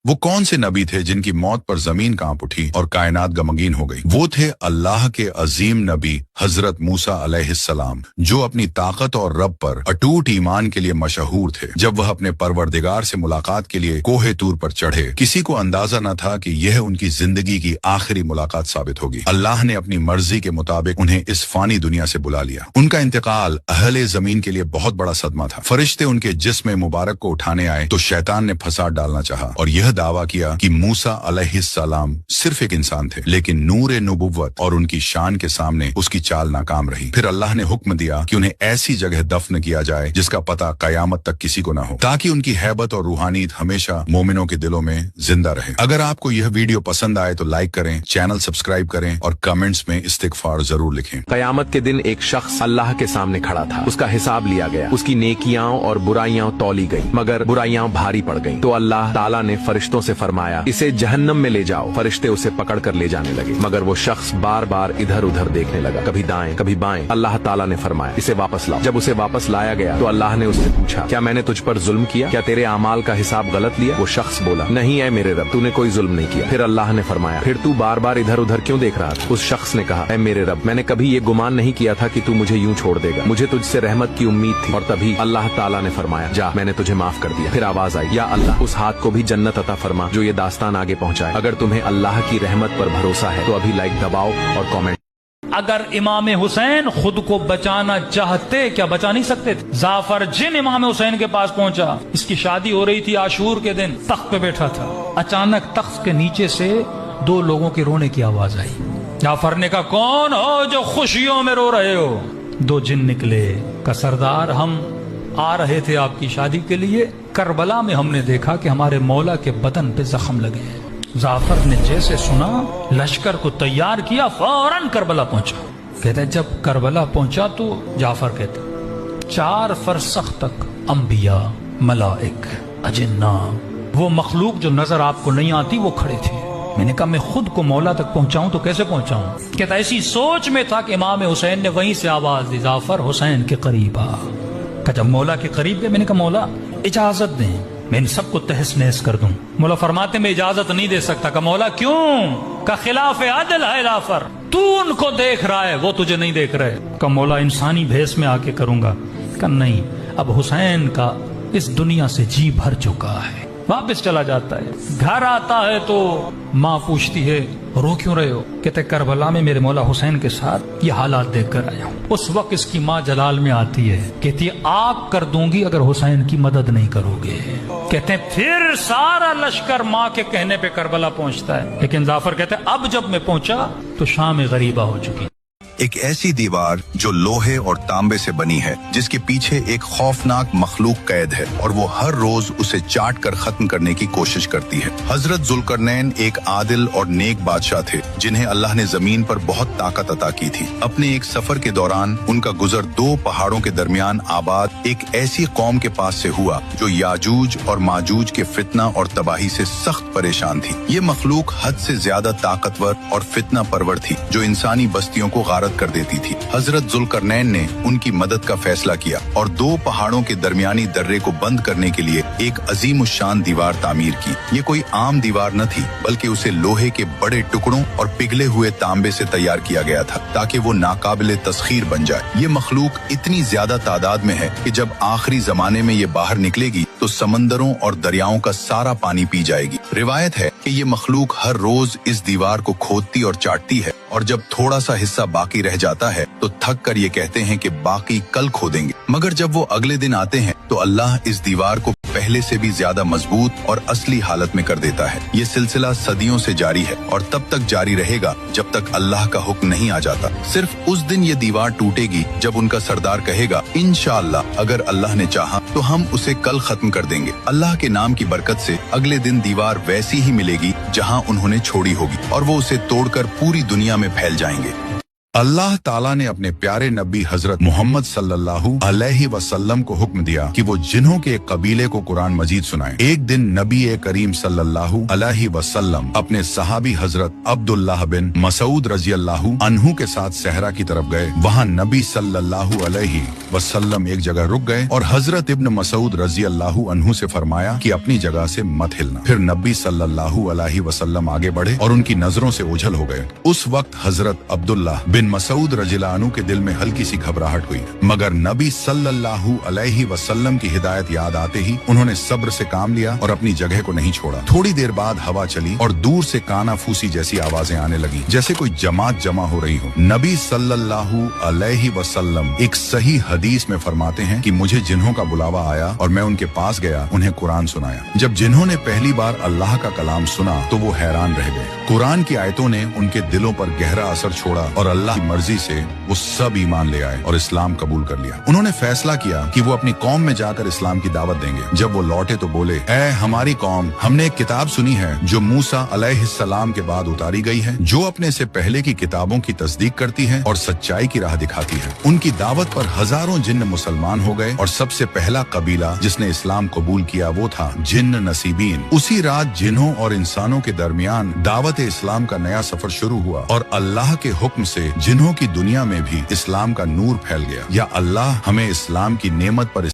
वो कौन से नबी थे जिनकी मौत पर जमीन कांप उठी और कायनात गमगीन हो गई? वो थे अल्लाह के अजीम नबी हजरत मूसा अलैहिस्सलाम, जो अपनी ताकत और रब पर अटूट ईमान के लिए मशहूर थे। जब वह अपने परवरदिगार से मुलाकात के लिए कोहे तूर पर चढ़े, किसी को अंदाजा न था कि यह उनकी जिंदगी की आखिरी मुलाकात साबित होगी। अल्लाह ने अपनी मर्जी के मुताबिक उन्हें इस फानी दुनिया से बुला लिया। उनका इंतकाल अहले जमीन के लिए बहुत बड़ा सदमा था। फरिश्ते उनके जिस्म मुबारक को उठाने आए तो शैतान ने फसाद डालना चाहा और यह दावा किया कि मूसा अलैहिस्सलाम सिर्फ एक इंसान थे, लेकिन नूरे नुबुव्वत और उनकी शान के सामने उसकी चाल नाकाम रही। फिर अल्लाह ने हुक्म दिया कि उन्हें ऐसी जगह दफन किया जाए जिसका पता कयामत तक किसी को न हो, ताकि उनकी हैबत और रूहानियत हमेशा मोमिनों के दिलों में जिंदा रहे। अगर आपको यह वीडियो पसंद आए तो लाइक करें, चैनल सब्सक्राइब करें और कमेंट्स में इस्तिगफार जरूर लिखें। कयामत के दिन एक शख्स अल्लाह के सामने खड़ा था। उसका हिसाब लिया गया, उसकी नेकियां और बुराइयां तौली गई, मगर बुराइयां भारी पड़ गईं। तो अल्लाह ताला ने फरिश्तों से फरमाया, इसे जहन्नम में ले जाओ। फरिश्ते उसे पकड़ कर ले जाने लगे, मगर वो शख्स बार बार इधर उधर देखने लगा, कभी दाएं कभी बाएं। अल्लाह ताला ने फरमाया, इसे वापस लाओ। जब उसे वापस लाया गया तो अल्लाह ने उससे पूछा, क्या मैंने तुझ पर जुल्म किया? क्या तेरे अमाल का हिसाब गलत लिया? वो शख्स बोला, नहीं है मेरे रब, तूने कोई जुल्म नहीं किया। फिर अल्लाह ने फरमाया, फिर तू बार बार इधर उधर क्यों देख रहा था? उस शख्स ने कहा, ऐ मेरे रब, मैंने कभी ये गुमान नहीं किया था कि तू मुझे यूं छोड़ देगा। मुझे तुझसे रहमत की उम्मीद थी। और तभी अल्लाह ताला ने फरमाया, जा, मैंने तुझे माफ कर दिया। फिर आवाज आई, या अल्लाह, उस हाथ को भी जन्नत अता फरमा जो ये दास्तान आगे पहुंचाए। अगर तुम्हें अल्लाह की रहमत पर भरोसा है तो अभी लाइक दबाओ और कमेंट। अगर इमाम हुसैन खुद को बचाना चाहते, क्या बचा नहीं सकते थे? जाफर जिन इमाम हुसैन के पास पहुंचा, इसकी शादी हो रही थी आशूर के दिन, तख्त पे बैठा था। अचानक तख्त के नीचे से दो लोगों के रोने की आवाज आई। जाफर ने कहा, कौन हो जो खुशियों में रो रहे हो? दो जिन निकले। का सरदार, हम आ रहे थे आपकी शादी के लिए, करबला में हमने देखा कि हमारे मौला के बदन पे जख्म लगे हैं। जाफर ने जैसे सुना, लश्कर को तैयार किया, फौरन करबला पहुंचा। कहते जब करबला पहुंचा तो जाफर कहते 4 फरसख तक अंबिया, मलाइक, अजिन्ना, वो मखलूक जो नजर आपको नहीं आती वो खड़े थे। मैंने कहा मैं खुद को मौला तक पहुंचाऊं तो कैसे पहुंचाऊं? कहता ऐसी सोच में था कि इमाम हुसैन ने वहीं से आवाज दी, जाफर हुसैन के करीब आ। जब मौला के करीब गए, मैंने कहा मौला इजाजत दें, मैं इन सबको तहस नहस कर दूं। मौला फरमाते मैं इजाजत नहीं दे सकता। का मौला क्यों? का खिलाफ अदल है जाफर, तू उनको देख रहा है, वो तुझे नहीं देख रहे। का मौला इंसानी भेस में आके करूंगा। का नहीं, अब हुसैन का इस दुनिया से जी भर चुका है। वापस चला जाता है, घर आता है तो माँ पूछती है, रो क्यों रहे हो? कहते करबला में मेरे मौला हुसैन के साथ ये हालात देख कर आया हूँ। उस वक्त इसकी माँ जलाल में आती है, कहती है आग कर दूंगी अगर हुसैन की मदद नहीं करोगे। कहते हैं फिर सारा लश्कर माँ के कहने पे करबला पहुंचता है, लेकिन जाफर कहते हैं अब जब मैं पहुंचा तो शाम गरीबा हो चुकी। एक ऐसी दीवार जो लोहे और तांबे से बनी है, जिसके पीछे एक खौफनाक मखलूक कैद है और वो हर रोज उसे चाट कर खत्म करने की कोशिश करती है। हजरत जुल्करनैन एक आदिल और नेक बादशाह थे, जिन्हें अल्लाह ने जमीन पर बहुत ताकत अता की थी। अपने एक सफर के दौरान उनका गुजर 2 पहाड़ों के दरमियान आबाद एक ऐसी कौम के पास से हुआ जो याजूज और माजूज के फितना और तबाही से सख्त परेशान थी। ये मखलूक हद से ज्यादा ताकतवर और फितना परवर थी, जो इंसानी बस्तियों को कर देती थी। हजरत जुल्करनैन ने उनकी मदद का फैसला किया और 2 पहाड़ों के दरमियानी दर्रे को बंद करने के लिए एक अजीमुश्शान दीवार तामीर की। ये कोई आम दीवार न थी, बल्कि उसे लोहे के बड़े टुकड़ों और पिघले हुए तांबे से तैयार किया गया था, ताकि वो नाकाबिले तस्खीर बन जाए। ये मखलूक इतनी ज्यादा तादाद में है कि जब आखिरी जमाने में ये बाहर निकलेगी तो समंदरों और दरियाओं का सारा पानी पी जाएगी। रिवायत है कि ये मखलूक हर रोज इस दीवार को खोदती और चाटती है, और जब थोड़ा सा हिस्सा बाकी रह जाता है तो थक कर ये कहते हैं कि बाकी कल खोदेंगे। मगर जब वो अगले दिन आते हैं तो अल्लाह इस दीवार को पहले से भी ज्यादा मजबूत और असली हालत में कर देता है। ये सिलसिला सदियों से जारी है और तब तक जारी रहेगा जब तक अल्लाह का हुक्म नहीं आ जाता। सिर्फ उस दिन ये दीवार टूटेगी जब उनका सरदार कहेगा, इंशाअल्लाह अगर अल्लाह ने चाहा तो हम उसे कल खत्म कर देंगे। अल्लाह के नाम की बरकत से अगले दिन दीवार वैसी ही मिलेगी जहाँ उन्होंने छोड़ी होगी, और वो उसे तोड़कर पूरी दुनिया में फैल जाएंगे। अल्लाह ताला ने अपने प्यारे नबी हजरत मोहम्मद सल्लल्लाहु अलैहि वसल्लम को हुक्म दिया कि वो जिन्हों के एक कबीले को कुरान मजीद सुनाए। एक दिन नबी करीम सल्लल्लाहु अलैहि वसल्लम अपने सहाबी हजरत अब्दुल्लाह बिन मसूद रजी अल्लाह अन्हु के साथ सहरा की तरफ गए। वहाँ नबी सल्लल्लाहु अलैहि वसल्लम एक जगह रुक गए और हजरत इब्न मसूद रजी अल्लाह अन्हु से फरमाया कि अपनी जगह से मत हिलना। फिर नबी सल्लल्लाहु अलैहि वसल्लम आगे बढ़े और उनकी नजरों से ओझल हो गए। उस वक्त हजरत अब्दुल्लाह बिन मसूद रज़ियल्लाहु अन्हु के दिल में हल्की सी घबराहट हुई, मगर नबी सल्लल्लाहु अलैहि वसल्लम की हिदायत याद आते ही उन्होंने सब्र से काम लिया और अपनी जगह को नहीं छोड़ा। थोड़ी देर बाद हवा चली और दूर से काना फूसी जैसी आवाजें आने लगी, जैसे कोई जमात जमा हो रही हो। नबी सल्लल्लाहु अलैहि वसल्लम एक सही हदीस में फरमाते हैं कि मुझे जिन्हों का बुलावा आया और मैं उनके पास गया, उन्हें कुरान सुनाया। जब जिन्हों ने पहली बार अल्लाह का कलाम सुना तो वो हैरान रह गए। कुरान की आयतों ने उनके दिलों पर गहरा असर छोड़ा और अल्लाह की मर्जी से वो सब ईमान ले आए और इस्लाम कबूल कर लिया। उन्होंने फैसला किया कि वो अपनी कौम में जाकर इस्लाम की दावत देंगे। जब वो लौटे तो बोले, ऐ हमारी कौम, हमने एक किताब सुनी है जो मूसा अलैहिस्सलाम के बाद उतारी गई है, जो अपने से पहले की किताबों की तस्दीक करती है और सच्चाई की राह दिखाती है। उनकी दावत पर हजारों जिन्न मुसलमान हो गए और सबसे पहला कबीला जिसने इस्लाम कबूल किया वो था जिन्न नसीबीन। उसी रात जिन्हों और इंसानों के दरमियान दावत इस्लाम का नया सफर शुरू हुआ और अल्लाह के हुक्म से जिन्हों की दुनिया में भी इस्लाम का नूर फैल गया। या अल्लाह हमें इस्लाम की नेमत पर